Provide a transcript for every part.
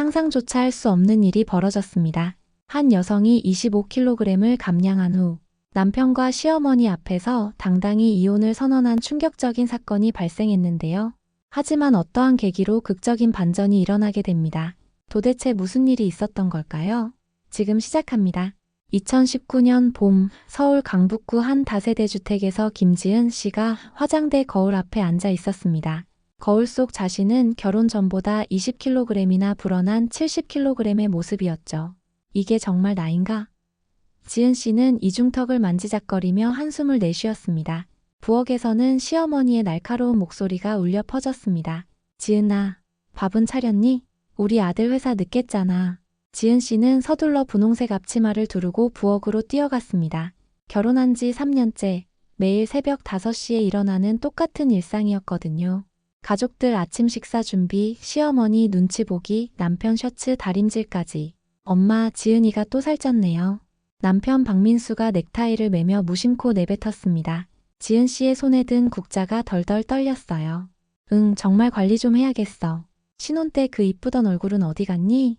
상상조차 할 수 없는 일이 벌어졌습니다. 한 여성이 25kg을 감량한 후 남편과 시어머니 앞에서 당당히 이혼을 선언한 충격적인 사건이 발생했는데요. 하지만 어떠한 계기로 극적인 반전이 일어나게 됩니다. 도대체 무슨 일이 있었던 걸까요? 지금 시작합니다. 2019년 봄, 서울 강북구 한 다세대 주택에서 김지은 씨가 화장대 거울 앞에 앉아 있었습니다. 거울 속 자신은 결혼 전보다 20kg이나 불어난 70kg의 모습이었죠. 이게 정말 나인가? 지은 씨는 이중턱을 만지작거리며 한숨을 내쉬었습니다. 부엌에서는 시어머니의 날카로운 목소리가 울려 퍼졌습니다. 지은아, 밥은 차렸니? 우리 아들 회사 늦겠잖아. 지은 씨는 서둘러 분홍색 앞치마를 두르고 부엌으로 뛰어갔습니다. 결혼한 지 3년째 매일 새벽 5시에 일어나는 똑같은 일상이었거든요. 가족들 아침 식사 준비, 시어머니 눈치 보기, 남편 셔츠 다림질까지. 엄마, 지은이가 또 살쪘네요. 남편 박민수가 넥타이를 매며 무심코 내뱉었습니다. 지은 씨의 손에 든 국자가 덜덜 떨렸어요. 응, 정말 관리 좀 해야겠어. 신혼 때 그 이쁘던 얼굴은 어디 갔니?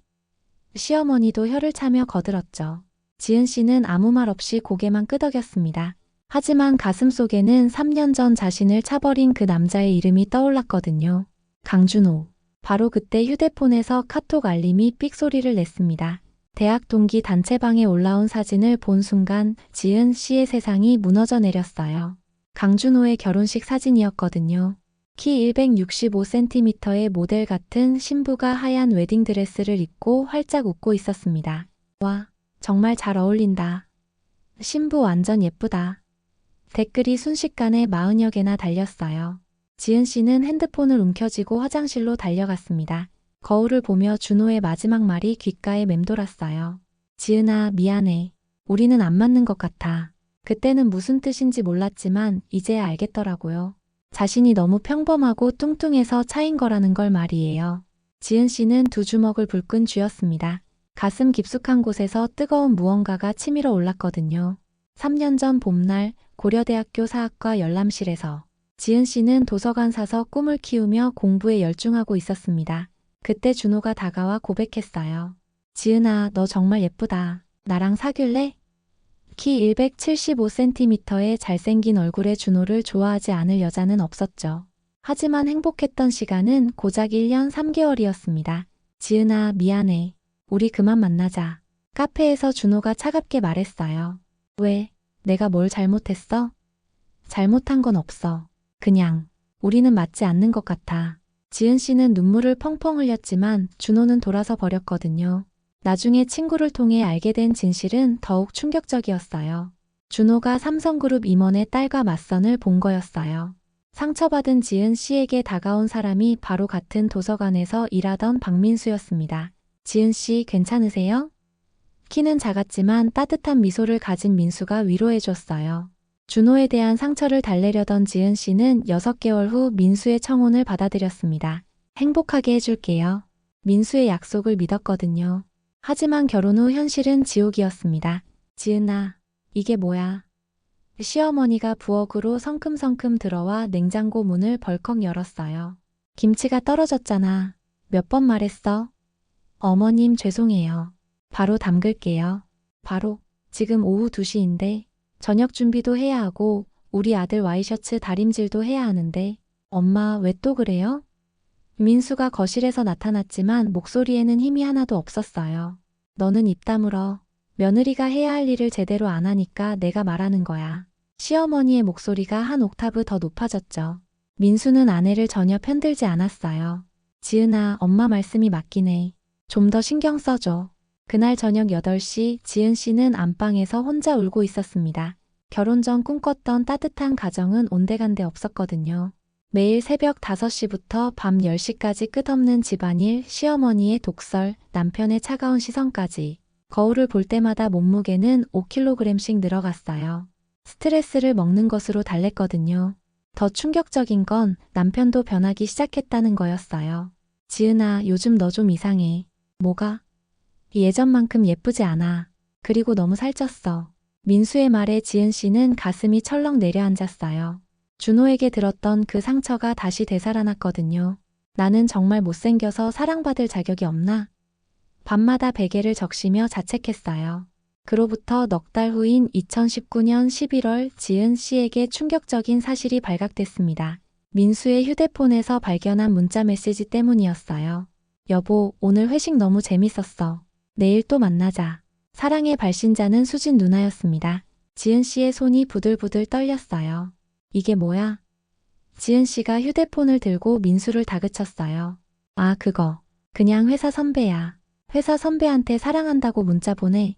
시어머니도 혀를 차며 거들었죠. 지은 씨는 아무 말 없이 고개만 끄덕였습니다. 하지만 가슴속에는 3년 전 자신을 차버린 그 남자의 이름이 떠올랐거든요. 강준호. 바로 그때 휴대폰에서 카톡 알림이 삑 소리를 냈습니다. 대학 동기 단체방에 올라온 사진을 본 순간 지은 씨의 세상이 무너져 내렸어요. 강준호의 결혼식 사진이었거든요. 키 165cm의 모델 같은 신부가 하얀 웨딩드레스를 입고 활짝 웃고 있었습니다. 와, 정말 잘 어울린다. 신부 완전 예쁘다. 댓글이 순식간에 40여 개나 달렸어요. 지은 씨는 핸드폰을 움켜쥐고 화장실로 달려갔습니다. 거울을 보며 준호의 마지막 말이 귓가에 맴돌았어요. 지은아, 미안해. 우리는 안 맞는 것 같아. 그때는 무슨 뜻인지 몰랐지만 이제야 알겠더라고요. 자신이 너무 평범하고 뚱뚱해서 차인 거라는 걸 말이에요. 지은 씨는 두 주먹을 불끈 쥐었습니다. 가슴 깊숙한 곳에서 뜨거운 무언가가 치밀어 올랐거든요. 3년 전 봄날 고려대학교 사학과 열람실에서 지은 씨는 도서관 사서 꿈을 키우며 공부에 열중하고 있었습니다. 그때 준호가 다가와 고백했어요. 지은아, 너 정말 예쁘다. 나랑 사귈래? 키 175cm의 잘생긴 얼굴의 준호를 좋아하지 않을 여자는 없었죠. 하지만 행복했던 시간은 고작 1년 3개월이었습니다. 지은아, 미안해. 우리 그만 만나자. 카페에서 준호가 차갑게 말했어요. 왜? 내가 뭘 잘못했어? 잘못한 건 없어. 그냥 우리는 맞지 않는 것 같아. 지은 씨는 눈물을 펑펑 흘렸지만 준호는 돌아서 버렸거든요. 나중에 친구를 통해 알게 된 진실은 더욱 충격적이었어요. 준호가 삼성그룹 임원의 딸과 맞선을 본 거였어요. 상처받은 지은 씨에게 다가온 사람이 바로 같은 도서관에서 일하던 박민수였습니다. 지은 씨 괜찮으세요? 키는 작았지만 따뜻한 미소를 가진 민수가 위로해줬어요. 준호에 대한 상처를 달래려던 지은 씨는 6개월 후 민수의 청혼을 받아들였습니다. 행복하게 해줄게요. 민수의 약속을 믿었거든요. 하지만 결혼 후 현실은 지옥이었습니다. 지은아, 이게 뭐야? 시어머니가 부엌으로 성큼성큼 들어와 냉장고 문을 벌컥 열었어요. 김치가 떨어졌잖아. 몇 번 말했어? 어머님 죄송해요. 바로 담글게요. 바로. 지금 오후 2시인데 저녁 준비도 해야 하고 우리 아들 와이셔츠 다림질도 해야 하는데 엄마 왜 또 그래요? 민수가 거실에서 나타났지만 목소리에는 힘이 하나도 없었어요. 너는 입 다물어. 며느리가 해야 할 일을 제대로 안 하니까 내가 말하는 거야. 시어머니의 목소리가 한 옥타브 더 높아졌죠. 민수는 아내를 전혀 편들지 않았어요. 지은아, 엄마 말씀이 맞긴 해. 좀 더 신경 써줘. 그날 저녁 8시 지은 씨는 안방에서 혼자 울고 있었습니다. 결혼 전 꿈꿨던 따뜻한 가정은 온데간데 없었거든요. 매일 새벽 5시부터 밤 10시까지 끝없는 집안일, 시어머니의 독설, 남편의 차가운 시선까지. 거울을 볼 때마다 몸무게는 5kg씩 늘어갔어요. 스트레스를 먹는 것으로 달랬거든요. 더 충격적인 건 남편도 변하기 시작했다는 거였어요. 지은아, 요즘 너 좀 이상해. 뭐가? 예전만큼 예쁘지 않아. 그리고 너무 살쪘어. 민수의 말에 지은 씨는 가슴이 철렁 내려앉았어요. 준호에게 들었던 그 상처가 다시 되살아났거든요. 나는 정말 못생겨서 사랑받을 자격이 없나? 밤마다 베개를 적시며 자책했어요. 그로부터 넉 달 후인 2019년 11월 지은 씨에게 충격적인 사실이 발각됐습니다. 민수의 휴대폰에서 발견한 문자 메시지 때문이었어요. 여보, 오늘 회식 너무 재밌었어. 내일 또 만나자. 사랑의 발신자는 수진 누나였습니다. 지은 씨의 손이 부들부들 떨렸어요. 이게 뭐야? 지은 씨가 휴대폰을 들고 민수를 다그쳤어요. 아, 그거. 그냥 회사 선배야. 회사 선배한테 사랑한다고 문자 보내.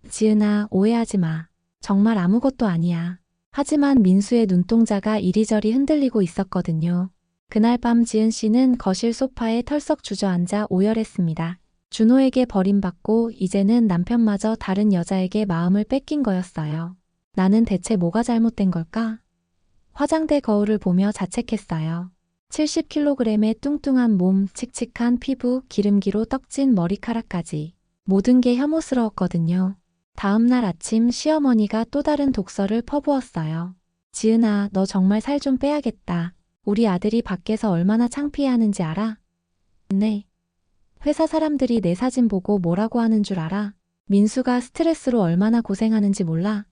지은아, 오해하지 마. 정말 아무것도 아니야. 하지만 민수의 눈동자가 이리저리 흔들리고 있었거든요. 그날 밤 지은 씨는 거실 소파에 털썩 주저앉아 오열했습니다. 준호에게 버림받고 이제는 남편마저 다른 여자에게 마음을 뺏긴 거였어요. 나는 대체 뭐가 잘못된 걸까? 화장대 거울을 보며 자책했어요. 70kg의 뚱뚱한 몸, 칙칙한 피부, 기름기로 떡진 머리카락까지. 모든 게 혐오스러웠거든요. 다음 날 아침 시어머니가 또 다른 독서를 퍼부었어요. 지은아, 너 정말 살 좀 빼야겠다. 우리 아들이 밖에서 얼마나 창피해하는지 알아? 네. 회사 사람들이 내 사진 보고 뭐라고 하는 줄 알아? 민수가 스트레스로 얼마나 고생하는지 몰라?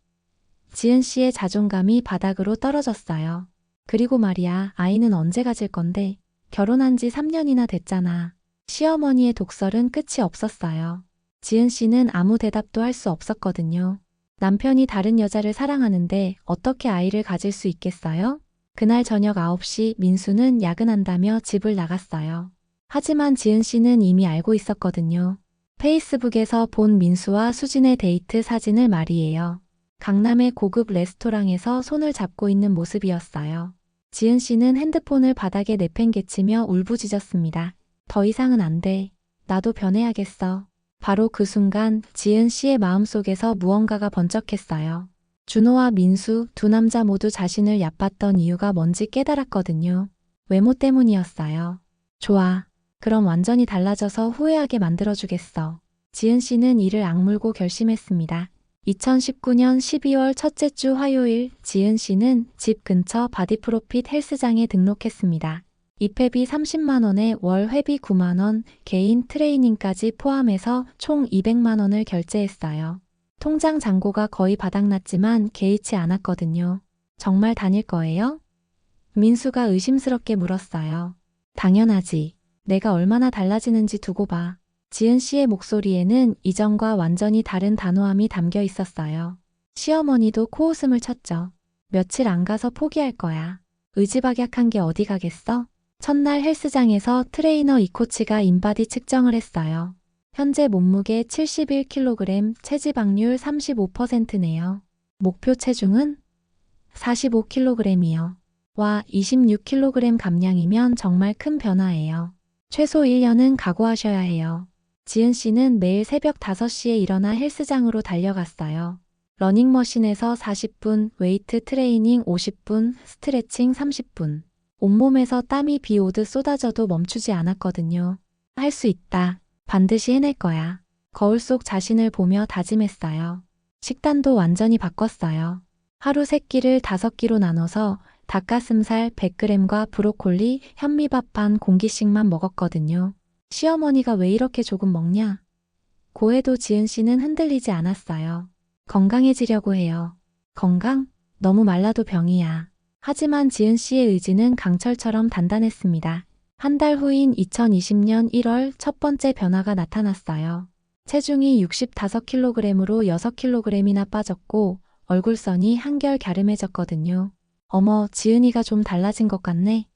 지은 씨의 자존감이 바닥으로 떨어졌어요. 그리고 말이야, 아이는 언제 가질 건데? 결혼한 지 3년이나 됐잖아. 시어머니의 독설은 끝이 없었어요. 지은 씨는 아무 대답도 할 수 없었거든요. 남편이 다른 여자를 사랑하는데 어떻게 아이를 가질 수 있겠어요? 그날 저녁 9시 민수는 야근한다며 집을 나갔어요. 하지만 지은 씨는 이미 알고 있었거든요. 페이스북에서 본 민수와 수진의 데이트 사진을 말이에요. 강남의 고급 레스토랑에서 손을 잡고 있는 모습이었어요. 지은 씨는 핸드폰을 바닥에 내팽개치며 울부짖었습니다. 더 이상은 안 돼. 나도 변해야겠어. 바로 그 순간 지은 씨의 마음속에서 무언가가 번쩍했어요. 준호와 민수 두 남자 모두 자신을 얕봤던 이유가 뭔지 깨달았거든요. 외모 때문이었어요. 좋아. 그럼 완전히 달라져서 후회하게 만들어주겠어. 지은 씨는 이를 악물고 결심했습니다. 2019년 12월 첫째 주 화요일 지은 씨는 집 근처 바디프로핏 헬스장에 등록했습니다. 입회비 30만 원에 월 회비 9만 원, 개인 트레이닝까지 포함해서 총 200만 원을 결제했어요. 통장 잔고가 거의 바닥났지만 개의치 않았거든요. 정말 다닐 거예요? 민수가 의심스럽게 물었어요. 당연하지. 내가 얼마나 달라지는지 두고 봐. 지은 씨의 목소리에는 이전과 완전히 다른 단호함이 담겨 있었어요. 시어머니도 코웃음을 쳤죠. 며칠 안 가서 포기할 거야. 의지박약한 게 어디 가겠어? 첫날 헬스장에서 트레이너 이코치가 인바디 측정을 했어요. 현재 몸무게 71kg, 체지방률 35%네요. 목표 체중은 45kg이요. 와, 26kg 감량이면 정말 큰 변화예요. 최소 1년은 각오하셔야 해요. 지은 씨는 매일 새벽 5시에 일어나 헬스장으로 달려갔어요. 러닝머신에서 40분, 웨이트 트레이닝 50분, 스트레칭 30분. 온몸에서 땀이 비 오듯 쏟아져도 멈추지 않았거든요. 할 수 있다. 반드시 해낼 거야. 거울 속 자신을 보며 다짐했어요. 식단도 완전히 바꿨어요. 하루 3끼를 5끼로 나눠서 닭가슴살 100g과 브로콜리, 현미밥 반 공기씩만 먹었거든요. 시어머니가 왜 이렇게 조금 먹냐? 고해도 지은 씨는 흔들리지 않았어요. 건강해지려고 해요. 건강? 너무 말라도 병이야. 하지만 지은 씨의 의지는 강철처럼 단단했습니다. 한 달 후인 2020년 1월 첫 번째 변화가 나타났어요. 체중이 65kg으로 6kg이나 빠졌고 얼굴선이 한결 갸름해졌거든요. 어머, 지은이가 좀 달라진 것 같네.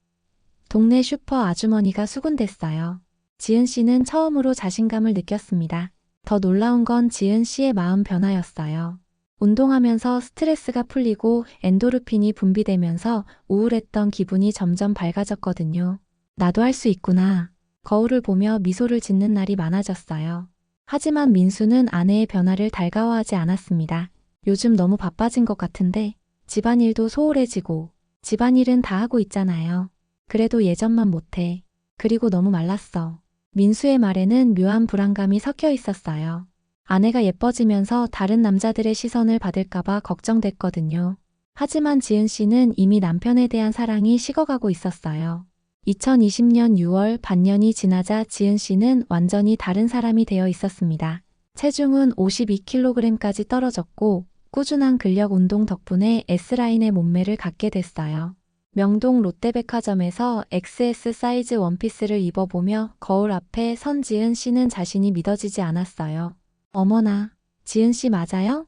동네 슈퍼 아주머니가 수군댔어요. 지은 씨는 처음으로 자신감을 느꼈습니다. 더 놀라운 건 지은 씨의 마음 변화였어요. 운동하면서 스트레스가 풀리고 엔도르핀이 분비되면서 우울했던 기분이 점점 밝아졌거든요. 나도 할 수 있구나. 거울을 보며 미소를 짓는 날이 많아졌어요. 하지만 민수는 아내의 변화를 달가워하지 않았습니다. 요즘 너무 바빠진 것 같은데 집안일도 소홀해지고 집안일은 다 하고 있잖아요. 그래도 예전만 못해. 그리고 너무 말랐어. 민수의 말에는 묘한 불안감이 섞여 있었어요. 아내가 예뻐지면서 다른 남자들의 시선을 받을까봐 걱정됐거든요. 하지만 지은 씨는 이미 남편에 대한 사랑이 식어가고 있었어요. 2020년 6월 반년이 지나자 지은 씨는 완전히 다른 사람이 되어 있었습니다. 체중은 52kg까지 떨어졌고 꾸준한 근력 운동 덕분에 S라인의 몸매를 갖게 됐어요. 명동 롯데백화점에서 XS 사이즈 원피스를 입어보며 거울 앞에 선 지은 씨는 자신이 믿어지지 않았어요. 어머나, 지은 씨 맞아요?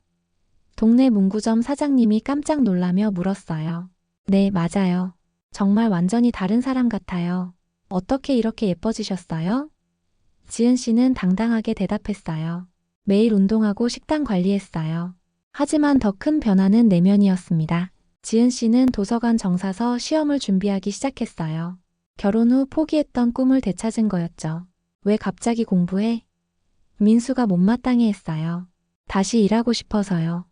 동네 문구점 사장님이 깜짝 놀라며 물었어요. 네, 맞아요. 정말 완전히 다른 사람 같아요. 어떻게 이렇게 예뻐지셨어요? 지은 씨는 당당하게 대답했어요. 매일 운동하고 식단 관리했어요. 하지만 더 큰 변화는 내면이었습니다. 지은 씨는 도서관 정사서 시험을 준비하기 시작했어요. 결혼 후 포기했던 꿈을 되찾은 거였죠. 왜 갑자기 공부해? 민수가 못마땅해 했어요. 다시 일하고 싶어서요.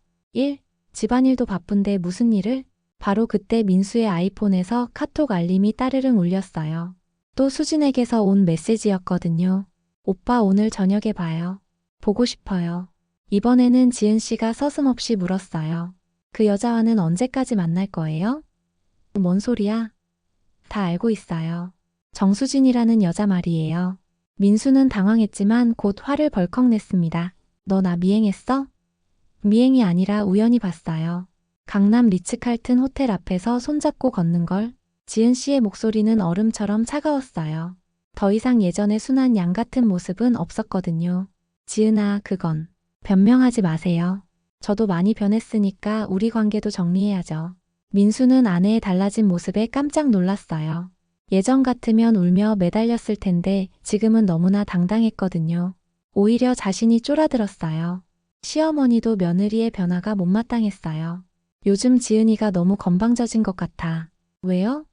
집안일도 바쁜데 무슨 일을? 바로 그때 민수의 아이폰에서 카톡 알림이 따르릉 울렸어요. 또 수진에게서 온 메시지였거든요. 오빠 오늘 저녁에 봐요. 보고 싶어요. 이번에는 지은 씨가 서슴없이 물었어요. 그 여자와는 언제까지 만날 거예요? 뭔 소리야? 다 알고 있어요. 정수진이라는 여자 말이에요. 민수는 당황했지만 곧 화를 벌컥 냈습니다. 너 나 미행했어? 미행이 아니라 우연히 봤어요. 강남 리츠칼튼 호텔 앞에서 손잡고 걷는 걸. 지은 씨의 목소리는 얼음처럼 차가웠어요. 더 이상 예전의 순한 양 같은 모습은 없었거든요. 지은아, 그건 변명하지 마세요. 저도 많이 변했으니까 우리 관계도 정리해야죠. 민수는 아내의 달라진 모습에 깜짝 놀랐어요. 예전 같으면 울며 매달렸을 텐데 지금은 너무나 당당했거든요. 오히려 자신이 쫄아들었어요. 시어머니도 며느리의 변화가 못마땅했어요. 요즘 지은이가 너무 건방져진 것 같아. 왜요?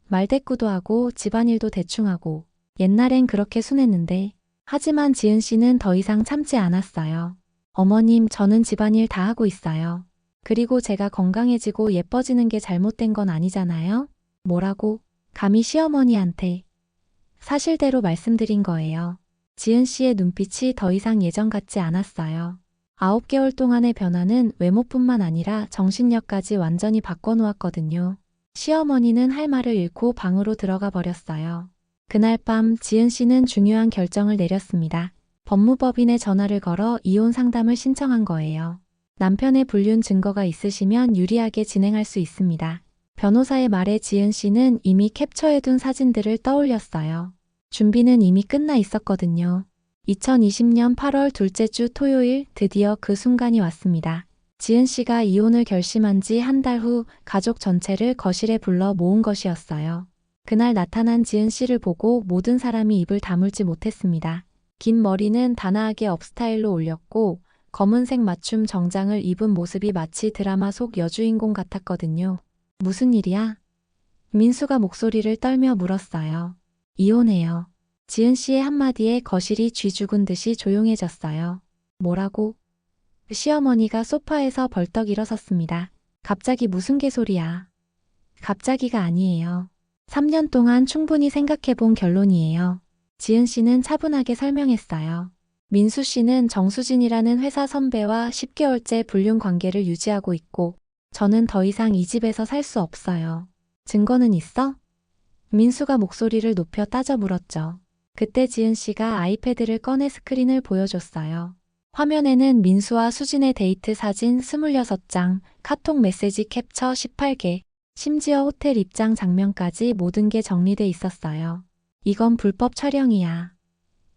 말대꾸도 하고 집안일도 대충 하고. 옛날엔 그렇게 순했는데. 하지만 지은 씨는 더 이상 참지 않았어요. 어머님, 저는 집안일 다 하고 있어요. 그리고 제가 건강해지고 예뻐지는 게 잘못된 건 아니잖아요? 뭐라고? 감히 시어머니한테. 사실대로 말씀드린 거예요. 지은 씨의 눈빛이 더 이상 예전 같지 않았어요. 9개월 동안의 변화는 외모뿐만 아니라 정신력까지 완전히 바꿔놓았거든요. 시어머니는 할 말을 잃고 방으로 들어가 버렸어요. 그날 밤 지은 씨는 중요한 결정을 내렸습니다. 법무법인에 전화를 걸어 이혼 상담을 신청한 거예요. 남편의 불륜 증거가 있으시면 유리하게 진행할 수 있습니다. 변호사의 말에 지은 씨는 이미 캡처해둔 사진들을 떠올렸어요. 준비는 이미 끝나 있었거든요. 2020년 8월 둘째 주 토요일 드디어 그 순간이 왔습니다. 지은 씨가 이혼을 결심한 지 한 달 후 가족 전체를 거실에 불러 모은 것이었어요. 그날 나타난 지은 씨를 보고 모든 사람이 입을 다물지 못했습니다. 긴 머리는 단아하게 업스타일로 올렸고 검은색 맞춤 정장을 입은 모습이 마치 드라마 속 여주인공 같았거든요. 무슨 일이야? 민수가 목소리를 떨며 물었어요. 이혼해요. 지은 씨의 한마디에 거실이 쥐 죽은 듯이 조용해졌어요. 뭐라고? 시어머니가 소파에서 벌떡 일어섰습니다. 갑자기 무슨 개소리야. 갑자기가 아니에요. 3년 동안 충분히 생각해본 결론이에요. 지은 씨는 차분하게 설명했어요. 민수 씨는 정수진이라는 회사 선배와 10개월째 불륜 관계를 유지하고 있고 저는 더 이상 이 집에서 살 수 없어요. 증거는 있어? 민수가 목소리를 높여 따져 물었죠. 그때 지은 씨가 아이패드를 꺼내 스크린을 보여줬어요. 화면에는 민수와 수진의 데이트 사진 26장, 카톡 메시지 캡처 18개, 심지어 호텔 입장 장면까지 모든 게 정리돼 있었어요. 이건 불법 촬영이야.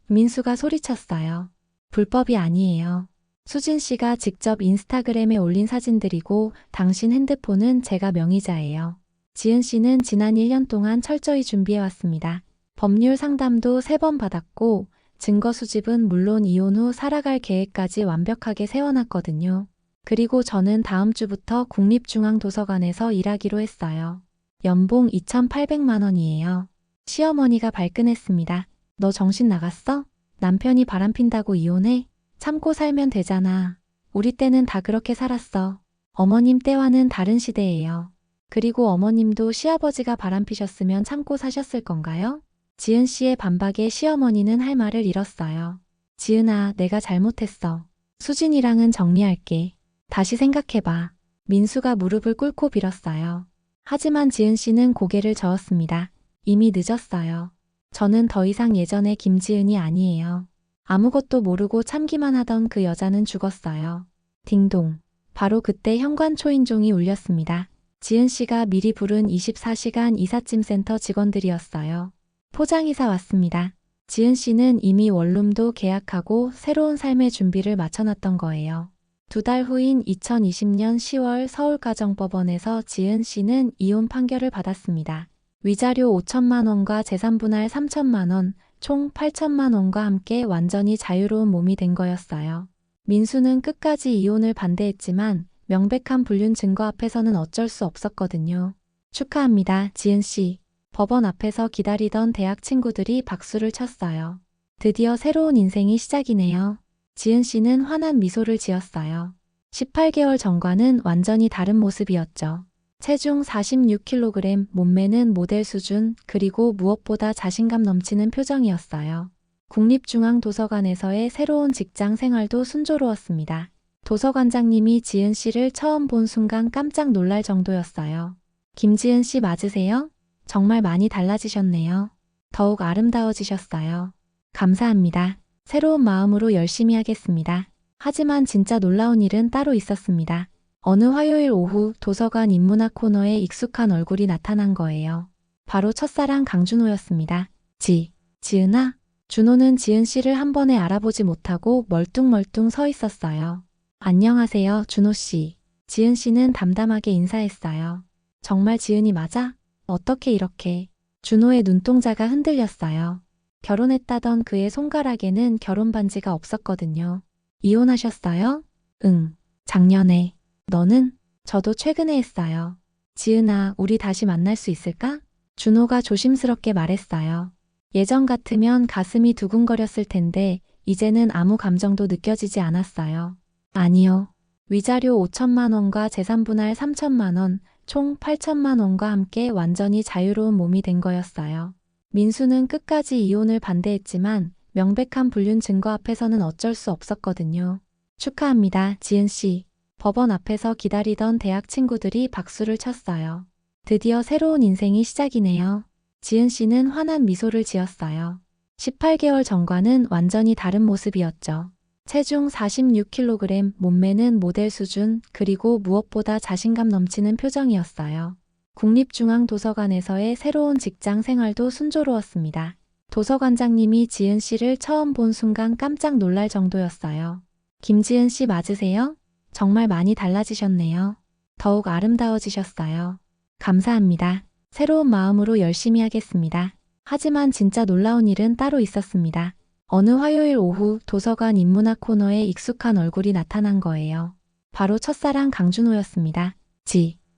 민수가 소리쳤어요. 불법이 아니에요. 수진 씨가 직접 인스타그램에 올린 사진들이고 당신 핸드폰은 제가 명의자예요. 지은 씨는 지난 1년 동안 철저히 준비해왔습니다. 법률 상담도 3번 받았고 증거 수집은 물론 이혼 후 살아갈 계획까지 완벽하게 세워놨거든요. 그리고 저는 다음 주부터 국립중앙도서관에서 일하기로 했어요. 연봉 2,800만 원이에요. 시어머니가 발끈했습니다. 너 정신 나갔어? 남편이 바람핀다고 이혼해? 참고 살면 되잖아. 우리 때는 다 그렇게 살았어. 어머님 때와는 다른 시대예요. 그리고 어머님도 시아버지가 바람피셨으면 참고 사셨을 건가요? 지은 씨의 반박에 시어머니는 할 말을 잃었어요. 지은아, 내가 잘못했어. 수진이랑은 정리할게. 다시 생각해봐. 민수가 무릎을 꿇고 빌었어요. 하지만 지은 씨는 고개를 저었습니다. 이미 늦었어요. 저는 더 이상 예전의 김지은이 아니에요. 아무것도 모르고 참기만 하던 그 여자는 죽었어요. 딩동. 바로 그때 현관 초인종이 울렸습니다. 지은 씨가 미리 부른 24시간 이삿짐센터 직원들이었어요. 포장이사 왔습니다. 지은 씨는 이미 원룸도 계약하고 새로운 삶의 준비를 마쳐놨던 거예요. 2달 후인 2020년 10월 서울가정법원에서 지은 씨는 이혼 판결을 받았습니다. 위자료 5천만 원과 재산분할 3천만 원, 총 8천만 원과 함께 완전히 자유로운 몸이 된 거였어요. 민수는 끝까지 이혼을 반대했지만 명백한 불륜 증거 앞에서는 어쩔 수 없었거든요. 축하합니다, 지은 씨. 법원 앞에서 기다리던 대학 친구들이 박수를 쳤어요. 드디어 새로운 인생이 시작이네요. 지은 씨는 환한 미소를 지었어요. 18개월 전과는 완전히 다른 모습이었죠. 체중 46kg, 몸매는 모델 수준, 그리고 무엇보다 자신감 넘치는 표정이었어요. 국립중앙도서관에서의 새로운 직장 생활도 순조로웠습니다. 도서관장님이 지은 씨를 처음 본 순간 깜짝 놀랄 정도였어요. 김지은 씨 맞으세요? 정말 많이 달라지셨네요. 더욱 아름다워지셨어요. 감사합니다. 새로운 마음으로 열심히 하겠습니다. 하지만 진짜 놀라운 일은 따로 있었습니다. 어느 화요일 오후 도서관 인문학 코너에 익숙한 얼굴이 나타난 거예요. 바로 첫사랑 강준호였습니다. 지은아? 준호는 지은 씨를 한 번에 알아보지 못하고 멀뚱멀뚱 서 있었어요. 안녕하세요, 준호 씨. 지은 씨는 담담하게 인사했어요. 정말 지은이 맞아? 어떻게 이렇게? 준호의 눈동자가 흔들렸어요. 결혼했다던 그의 손가락에는 결혼 반지가 없었거든요. 이혼하셨어요? 응, 작년에. 너는? 저도 최근에 했어요. 지은아, 우리 다시 만날 수 있을까? 준호가 조심스럽게 말했어요. 예전 같으면 가슴이 두근거렸을 텐데 이제는 아무 감정도 느껴지지 않았어요. 아니요. 위자료 5천만 원과 재산분할 3천만 원, 총 8천만 원과 함께 완전히 자유로운 몸이 된 거였어요. 민수는 끝까지 이혼을 반대했지만 명백한 불륜 증거 앞에서는 어쩔 수 없었거든요. 축하합니다, 지은 씨. 법원 앞에서 기다리던 대학 친구들이 박수를 쳤어요. 드디어 새로운 인생이 시작이네요. 지은 씨는 환한 미소를 지었어요. 18개월 전과는 완전히 다른 모습이었죠. 체중 46kg, 몸매는 모델 수준, 그리고 무엇보다 자신감 넘치는 표정이었어요. 국립중앙도서관에서의 새로운 직장 생활도 순조로웠습니다. 도서관장님이 지은 씨를 처음 본 순간 깜짝 놀랄 정도였어요. 김지은 씨 맞으세요? 정말 많이 달라지셨네요. 더욱 아름다워지셨어요. 감사합니다. 새로운 마음으로 열심히 하겠습니다. 하지만 진짜 놀라운 일은 따로 있었습니다. 어느 화요일 오후 도서관 인문학 코너에 익숙한 얼굴이 나타난 거예요. 바로 첫사랑 강준호였습니다.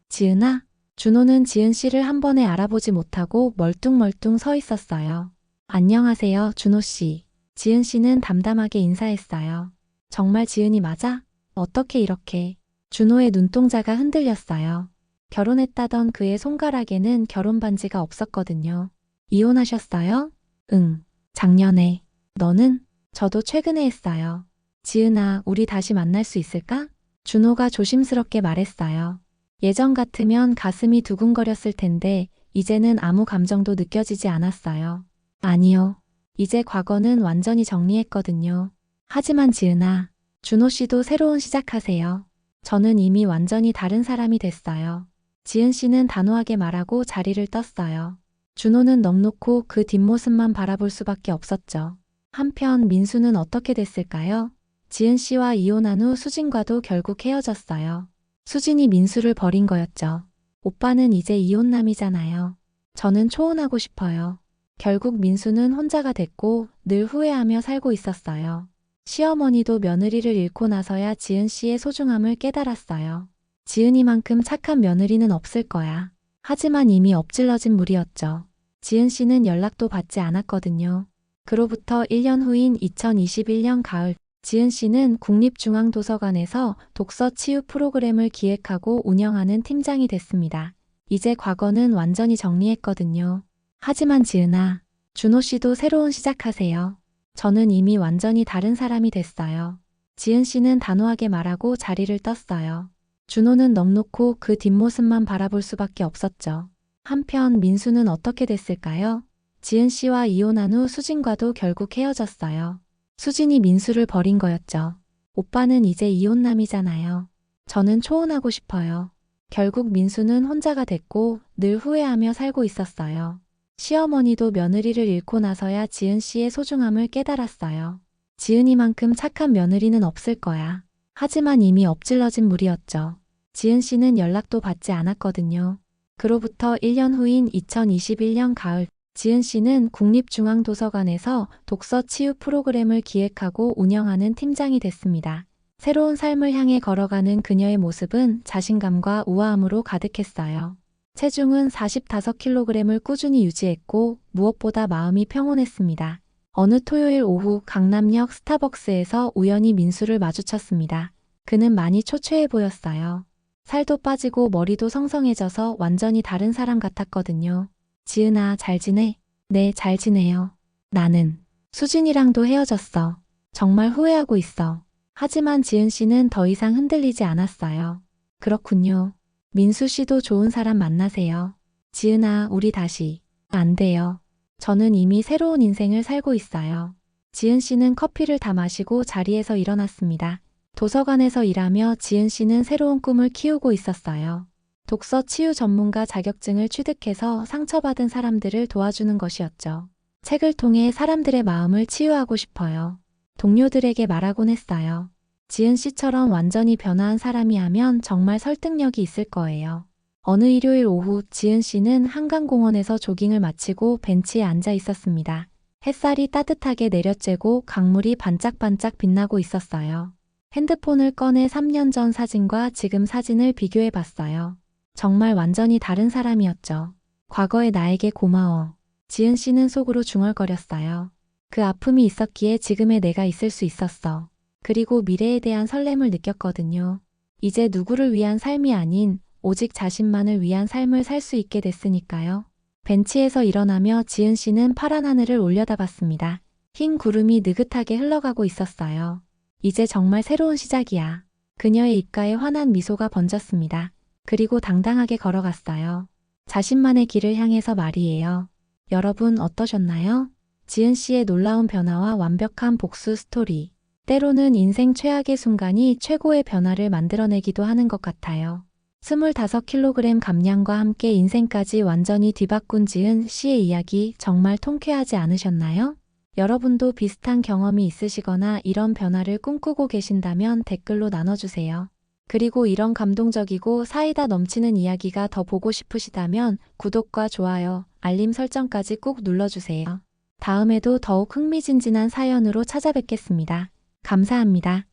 지은아? 준호는 지은 씨를 한 번에 알아보지 못하고 멀뚱멀뚱 서 있었어요. 안녕하세요, 준호 씨. 지은 씨는 담담하게 인사했어요. 정말 지은이 맞아? 어떻게 이렇게? 준호의 눈동자가 흔들렸어요. 결혼했다던 그의 손가락에는 결혼 반지가 없었거든요. 이혼하셨어요? 응, 작년에. 너는? 저도 최근에 했어요. 지은아, 우리 다시 만날 수 있을까? 준호가 조심스럽게 말했어요. 예전 같으면 가슴이 두근거렸을 텐데 이제는 아무 감정도 느껴지지 않았어요. 아니요. 이제 과거는 완전히 정리했거든요. 하지만 지은아, 준호 씨도 새로운 시작하세요. 저는 이미 완전히 다른 사람이 됐어요. 지은 씨는 단호하게 말하고 자리를 떴어요. 준호는 넋 놓고 그 뒷모습만 바라볼 수밖에 없었죠. 한편 민수는 어떻게 됐을까요? 지은 씨와 이혼한 후 수진과도 결국 헤어졌어요. 수진이 민수를 버린 거였죠. 오빠는 이제 이혼남이잖아요. 저는 초혼하고 싶어요. 결국 민수는 혼자가 됐고 늘 후회하며 살고 있었어요. 시어머니도 며느리를 잃고 나서야 지은 씨의 소중함을 깨달았어요. 지은이만큼 착한 며느리는 없을 거야. 하지만 이미 엎질러진 물이었죠. 지은 씨는 연락도 받지 않았거든요. 그로부터 1년 후인 2021년 가을, 지은 씨는 국립중앙도서관에서 독서 치유 프로그램을 기획하고 운영하는 팀장이 됐습니다. 이제 과거는 완전히 정리했거든요. 하지만 지은아, 준호 씨도 새로운 시작하세요. 저는 이미 완전히 다른 사람이 됐어요. 지은 씨는 단호하게 말하고 자리를 떴어요. 준호는 넋 놓고 그 뒷모습만 바라볼 수밖에 없었죠. 한편 민수는 어떻게 됐을까요? 지은 씨와 이혼한 후 수진과도 결국 헤어졌어요. 수진이 민수를 버린 거였죠. 오빠는 이제 이혼남이잖아요. 저는 초혼하고 싶어요. 결국 민수는 혼자가 됐고 늘 후회하며 살고 있었어요. 시어머니도 며느리를 잃고 나서야 지은 씨의 소중함을 깨달았어요. 지은이만큼 착한 며느리는 없을 거야. 하지만 이미 엎질러진 물이었죠. 지은 씨는 연락도 받지 않았거든요. 그로부터 1년 후인 2021년 가을, 지은 씨는 국립중앙도서관에서 독서 치유 프로그램을 기획하고 운영하는 팀장이 됐습니다. 새로운 삶을 향해 걸어가는 그녀의 모습은 자신감과 우아함으로 가득했어요. 체중은 45kg을 꾸준히 유지했고 무엇보다 마음이 평온했습니다. 어느 토요일 오후 강남역 스타벅스에서 우연히 민수를 마주쳤습니다. 그는 많이 초췌해 보였어요. 살도 빠지고 머리도 성성해져서 완전히 다른 사람 같았거든요. 지은아, 잘 지내? 네, 잘 지내요. 나는 수진이랑도 헤어졌어. 정말 후회하고 있어. 하지만 지은 씨는 더 이상 흔들리지 않았어요. 그렇군요. 민수 씨도 좋은 사람 만나세요. 지은아, 우리 다시. 안 돼요. 저는 이미 새로운 인생을 살고 있어요. 지은 씨는 커피를 다 마시고 자리에서 일어났습니다. 도서관에서 일하며 지은 씨는 새로운 꿈을 키우고 있었어요. 독서 치유 전문가 자격증을 취득해서 상처받은 사람들을 도와주는 것이었죠. 책을 통해 사람들의 마음을 치유하고 싶어요. 동료들에게 말하곤 했어요. 지은 씨처럼 완전히 변화한 사람이 하면 정말 설득력이 있을 거예요. 어느 일요일 오후 지은 씨는 한강공원에서 조깅을 마치고 벤치에 앉아 있었습니다. 햇살이 따뜻하게 내려쬐고 강물이 반짝반짝 빛나고 있었어요. 핸드폰을 꺼내 3년 전 사진과 지금 사진을 비교해 봤어요. 정말 완전히 다른 사람이었죠. 과거의 나에게 고마워. 지은 씨는 속으로 중얼거렸어요. 그 아픔이 있었기에 지금의 내가 있을 수 있었어. 그리고 미래에 대한 설렘을 느꼈거든요. 이제 누구를 위한 삶이 아닌 오직 자신만을 위한 삶을 살 수 있게 됐으니까요. 벤치에서 일어나며 지은 씨는 파란 하늘을 올려다봤습니다. 흰 구름이 느긋하게 흘러가고 있었어요. 이제 정말 새로운 시작이야. 그녀의 입가에 환한 미소가 번졌습니다. 그리고 당당하게 걸어갔어요. 자신만의 길을 향해서 말이에요. 여러분 어떠셨나요? 지은 씨의 놀라운 변화와 완벽한 복수 스토리. 때로는 인생 최악의 순간이 최고의 변화를 만들어내기도 하는 것 같아요. 25kg 감량과 함께 인생까지 완전히 뒤바꾼 지은 씨의 이야기 정말 통쾌하지 않으셨나요? 여러분도 비슷한 경험이 있으시거나 이런 변화를 꿈꾸고 계신다면 댓글로 나눠주세요. 그리고 이런 감동적이고 사이다 넘치는 이야기가 더 보고 싶으시다면 구독과 좋아요, 알림 설정까지 꾹 눌러주세요. 다음에도 더욱 흥미진진한 사연으로 찾아뵙겠습니다. 감사합니다.